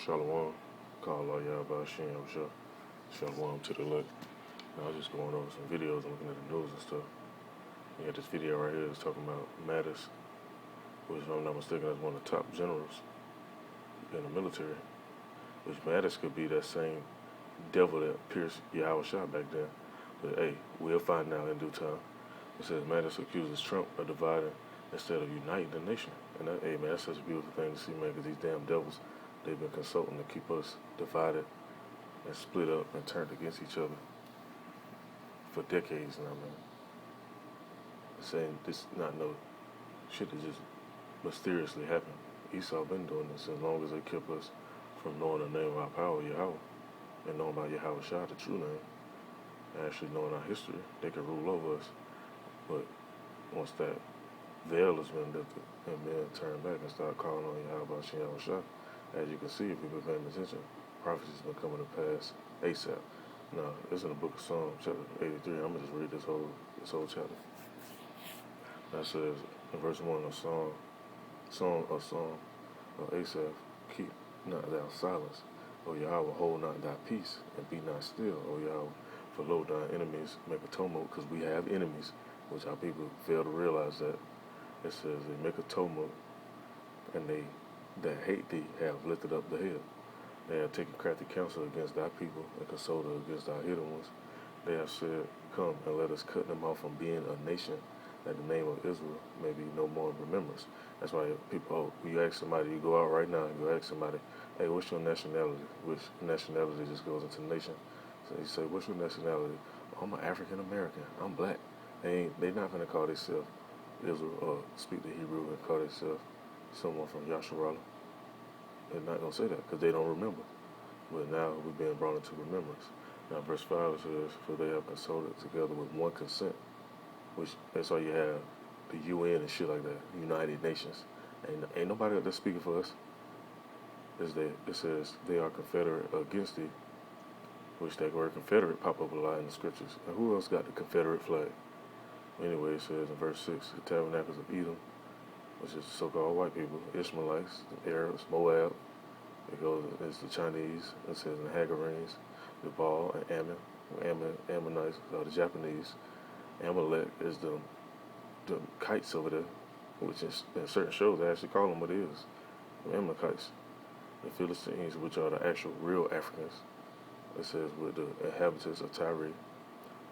Shalom, call all y'all about Shalom to the left. Now I was just going over some videos and looking at the news and stuff. You got this video right here that's talking about Mattis, which if I'm not mistaken is one of the top generals in the military. Which Mattis could be that same devil that pierced Yahweh Shah back then. But hey, we'll find out in due time. It says Mattis accuses Trump of dividing instead of uniting the nation. And that, hey man, that's such a beautiful thing to see, man, because these damn devils, they've been consulting to keep us divided and split up and turned against each other for decades now, man. Saying this not no shit that just mysteriously happened. Esau been doing this as long as they kept us from knowing the name of our power, Yahweh, and knowing about Yahweh Shah, the true name, and actually knowing our history, they can rule over us. But once that veil has been lifted and men turn back and start calling on Yahweh Shah, as you can see if you've been paying attention, prophecy's been coming to pass ASAP. Now, it's in the book of Psalms, chapter 83. I'm gonna just read this whole chapter. That says in verse 1 of Song of Asaph, keep not thou silence, O Yahweh, hold not thy peace, and be not still, O Yahweh, for lo, thine enemies make a tumult, because we have enemies, which our people fail to realize that. It says they make a tumult, and they that hate thee have lifted up the head. They have taken crafty counsel against thy people, and consulted against thy hidden ones. They have said, come, and let us cut them off from being a nation, that the name of Israel may be no more in remembrance. That's why people, you ask somebody, you go out right now, and you ask somebody, hey, what's your nationality? Which nationality just goes into nation. So you say, what's your nationality? Oh, I'm an African American. I'm black. They're not going to call themselves Israel or speak the Hebrew and call themselves someone from Yasharala. They're not going to say that because they don't remember. But now we're being brought into remembrance. Now verse 5 says, for they have consulted together with one consent, which that's why you have the UN and shit like that, United Nations. Ain't nobody that's speaking for us. It says they are confederate against thee, which that word confederate pop up a lot in the scriptures. And who else got the Confederate flag? Anyway, it says in verse 6, the tabernacles of Edom, which is so-called white people, Ishmaelites, the Arabs, Moab. It's the Chinese. It says the Hagarenes, the Baal, and Ammonites, the Japanese. Amalek is the kites over there, which is, in certain shows they actually call them what it is, the Amalekites. The Philistines, which are the actual real Africans. It says with the inhabitants of Tyre.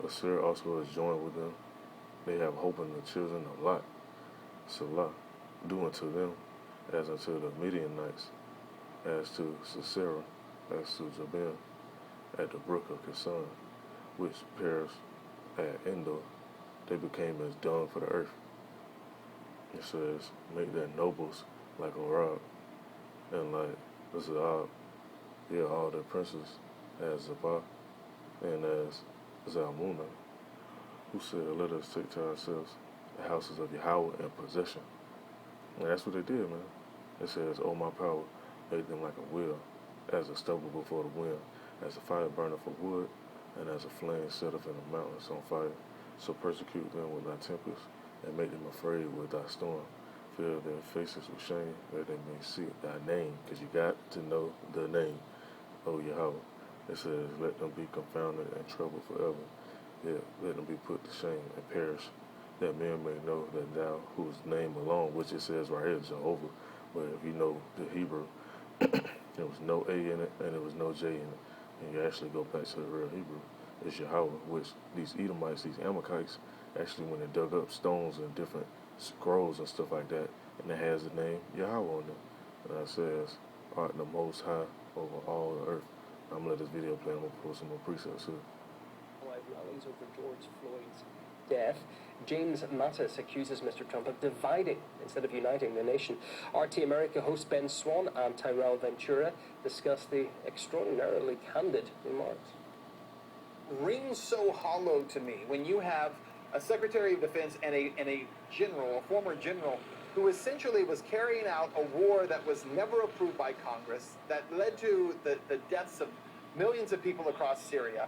Assyria also is joined with them. They have hope in the children of Lot. Salah, do unto them as unto the Midianites, as to Sisera, as to Jabin, at the brook of Kison, which perished at Endor. They became as dung for the earth. It says, make their nobles like Orab, and like Zaab, all their princes as Zabah, and as Zalmunna, who said, let us take to ourselves the houses of Yahweh in possession. And that's what they did, man. It says, oh, my power made them like a wheel, as a stubble before the wind, as a fire burneth for wood, and as a flame setteth in the mountains on fire. So persecute them with thy tempest, and make them afraid with thy storm. Fill their faces with shame, that they may see thy name, because you got to know the name, O Yahweh. It says, let them be confounded and troubled forever. Yeah, let them be put to shame and perish, that men may know that thou, whose name alone, which it says right here, Jehovah, but if you know the Hebrew, there was no A in it, and there was no J in it. And you actually go back to the real Hebrew, it's Yahweh, which these Edomites, these Amalekites, actually when they dug up stones and different scrolls and stuff like that, and it has the name Yahweh on them. And it says, art the most high over all the earth. I'm gonna let this video play, I'm gonna pull some more presets here. Rallies over George Floyd's death. James Mattis accuses Mr. Trump of dividing instead of uniting the nation. RT America host Ben Swan and Tyrell Ventura discuss the extraordinarily candid remarks. Rings so hollow to me when you have a Secretary of Defense and a general, a former general, who essentially was carrying out a war that was never approved by Congress, that led to the deaths of millions of people across Syria,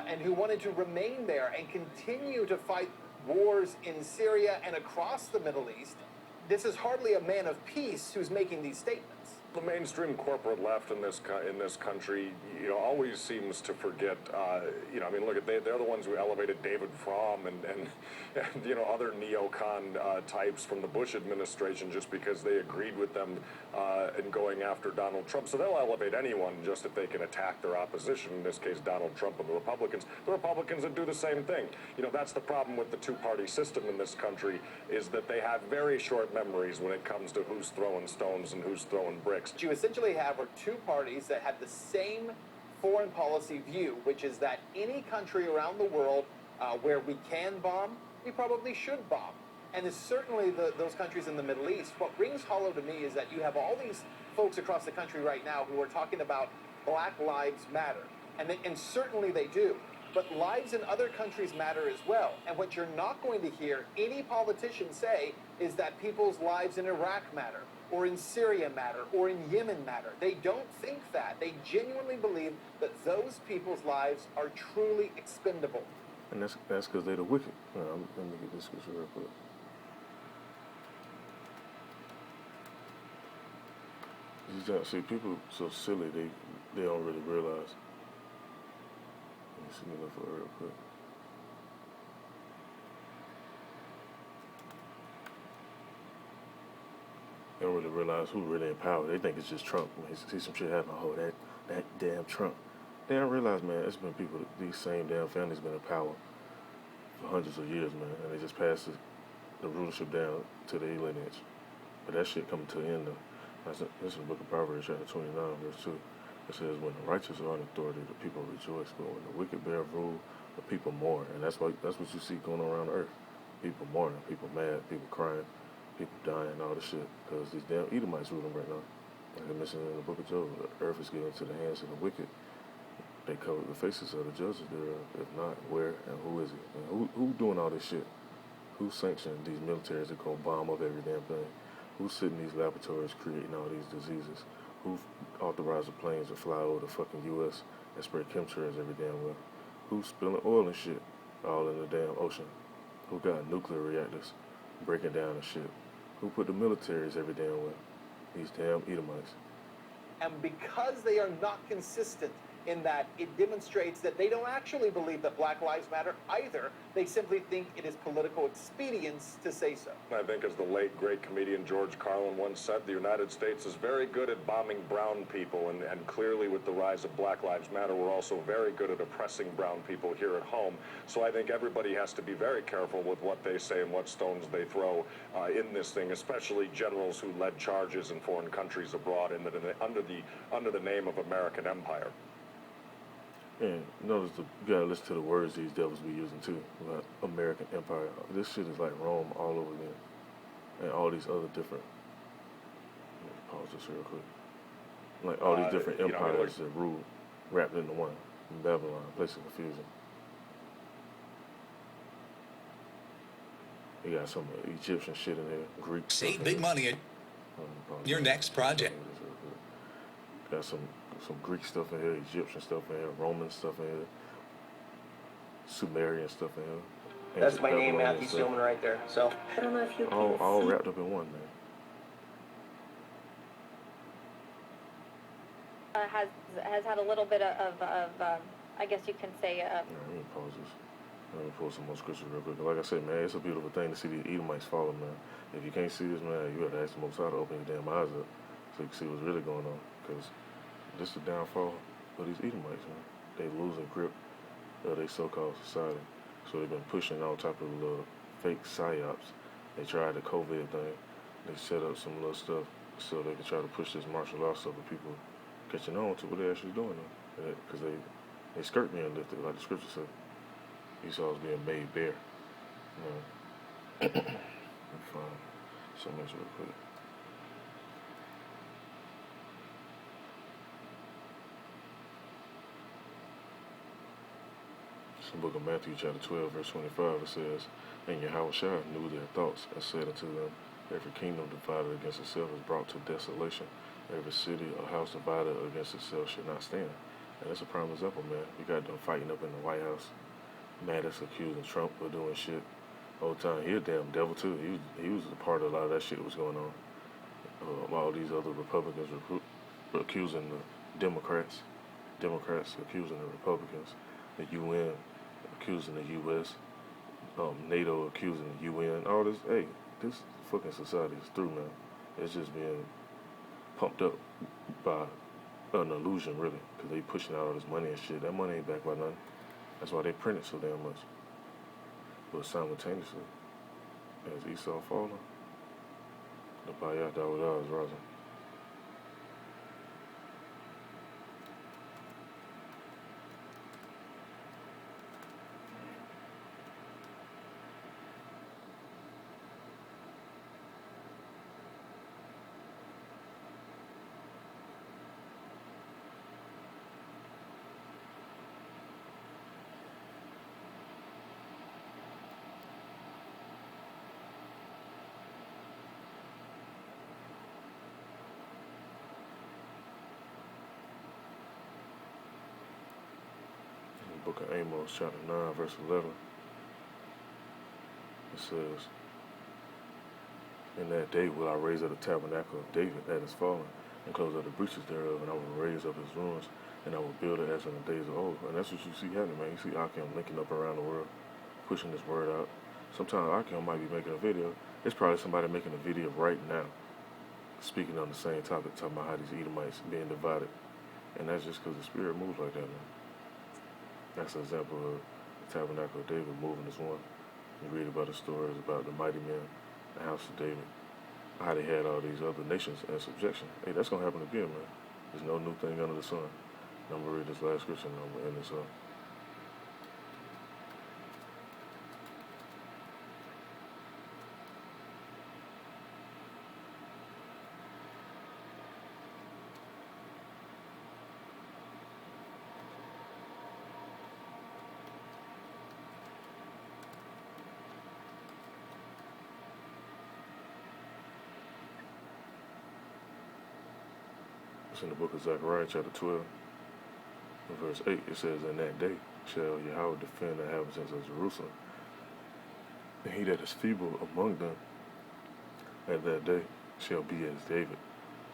and who wanted to remain there and continue to fight wars in Syria and across the Middle East. This is hardly a man of peace who's making these statements. The mainstream corporate left in this country, always seems to forget. I mean, look at they're the ones who elevated David Fromm and other neocon types from the Bush administration just because they agreed with them in going after Donald Trump. So they'll elevate anyone just if they can attack their opposition. In this case, Donald Trump and the Republicans. The Republicans would do the same thing. That's the problem with the two-party system in this country, is that they have very short memories when it comes to who's throwing stones and who's throwing bricks. What you essentially have are two parties that have the same foreign policy view, which is that any country around the world where we can bomb, we probably should bomb. And it's certainly those countries in the Middle East. What rings hollow to me is that you have all these folks across the country right now who are talking about Black Lives Matter. And certainly they do. But lives in other countries matter as well. And what you're not going to hear any politician say is that people's lives in Iraq matter, or in Syria matter, or in Yemen matter. They don't think that. They genuinely believe that those people's lives are truly expendable. And that's because they're the wicked. Let me get this scripture real quick. See, people so silly, they don't really realize. Let me see me look for it real quick. They don't really realize who really in power. They think it's just Trump. When they see some shit happen, oh, that damn Trump. They don't realize, man, it's been people, these same damn families been in power for hundreds of years, man, and they just passed the rulership down to their lineage. But that shit coming to the end, though. This is the book of Proverbs, chapter 29, verse 2. It says, when the righteous are in authority, the people rejoice. But when the wicked bear rule, the people mourn. And that's what you see going on around the earth. People mourning, people mad, people crying, people dying, all this shit. Because these damn Edomites ruling right now. Like I mentioned in the book of Job, the earth is given into the hands of the wicked. They cover the faces of the judges thereof. If not, where and who is it? And who doing all this shit? Who sanctioned these militaries that go bomb up every damn thing? Who's sitting in these laboratories creating all these diseases? Who authorized the planes to fly over the fucking U.S. and spray chemtrails every damn well? Who's spilling oil and shit all in the damn ocean? Who got nuclear reactors breaking down and shit? Who put the militaries every damn well? These damn Edomites. And because they are not consistent in that, it demonstrates that they don't actually believe that Black Lives Matter either. They simply think it is political expedience to say so. I think, as the late, great comedian George Carlin once said, the United States is very good at bombing brown people, and clearly with the rise of Black Lives Matter, we're also very good at oppressing brown people here at home. So I think everybody has to be very careful with what they say and what stones they throw in this thing, especially generals who led charges in foreign countries abroad under the name of American empire. And notice you gotta listen to the words these devils be using too, like American Empire. This shit is like Rome all over again, and all these other different. Let me pause this real quick. Like all these different empires that rule, wrapped into one. Babylon, place of confusion. You got some Egyptian shit in there, Greek. Save big money at your next project. Got some Greek stuff in here, Egyptian stuff in here, Roman stuff in here, Sumerian stuff in here. That's my name, Matthew Stillman, right there. So I don't know if you can all see. wrapped up in one, man. Has had a little bit of I guess you can say. Let me pause this. Let me pull some more scriptures real quick. Like I said, man, it's a beautiful thing to see these Edomites falling, man. If you can't see this, man, you have to ask the Most High to open your damn eyes up so you can see what's really going on. Because this is the downfall of these Edomites, man. They losing grip of their so-called society. So they've been pushing all type of little fake psyops. They tried the COVID thing. They set up some little stuff so they could try to push this martial law stuff with people catching on to what they're actually doing, though. Because they skirt being lifted, like the scripture said. Esau's being made bare. Let me find some of this real quick. It's the book of Matthew, chapter 12, verse 25. It says, and Yahushua knew their thoughts, and said unto them, every kingdom divided against itself is brought to desolation. Every city or house divided against itself should not stand. And that's a prime example, man. We got them fighting up in the White House. Mattis accusing Trump of doing shit all the time. He a damn devil too. He was a part of a lot of that shit that was going on. all these other Republicans accusing the Democrats accusing the Republicans, the UN accusing the U.S., NATO accusing the UN, all this. Hey, this fucking society is through, man. It's just being pumped up by an illusion, really, because they pushing out all this money and shit. That money ain't backed by nothing. That's why they print it so damn much. But simultaneously, as Esau falling, the Bayah Dawudah is rising. Book of Amos, chapter 9, verse 11. It says, "In that day will I raise up the tabernacle of David that is fallen, and close up the breaches thereof, and I will raise up his ruins, and I will build it as in the days of old." And that's what you see happening, man. You see Akim linking up around the world, pushing this word out. Sometimes Akim might be making a video. It's probably somebody making a video right now, speaking on the same topic, talking about how these Edomites being divided. And that's just because the spirit moves like that, man. That's an example of the tabernacle of David moving as one. You read about the stories about the mighty men, the house of David, how they had all these other nations in subjection. Hey, that's going to happen again, man. There's no new thing under the sun. I'm going to read this last scripture and I'm going to end this up. It's in the book of Zechariah, chapter 12, verse 8. It says, "In that day shall Yahweh defend the inhabitants of Jerusalem, and he that is feeble among them at that day shall be as David,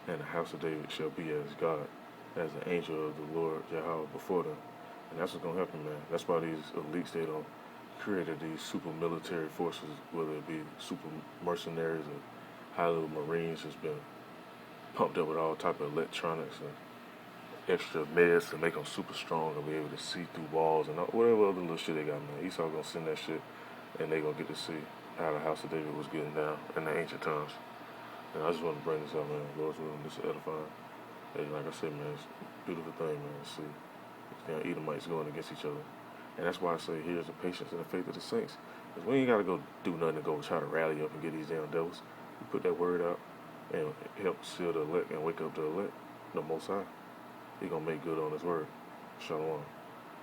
and the house of David shall be as God, as the angel of the Lord Yahweh before them." And that's what's going to happen, man. That's why these elites, they don't created these super military forces, whether it be super mercenaries or high-level Marines, has been pumped up with all type of electronics and extra meds to make them super strong and be able to see through walls and whatever other little shit they got, man. Esau gonna send that shit, and they gonna get to see how the house of David was getting down in the ancient times. And I just want to bring this up, man. Lord's willing, this is edifying. Hey, like I said, man, it's a beautiful thing, man, to see these damn Edomites going against each other. And that's why I say here's the patience and the faith of the saints. Because we ain't got to go do nothing to go try to rally up and get these damn devils. We put that word out and help seal the elect and wake up the elect, the Most High. He going to make good on his word. Shalom.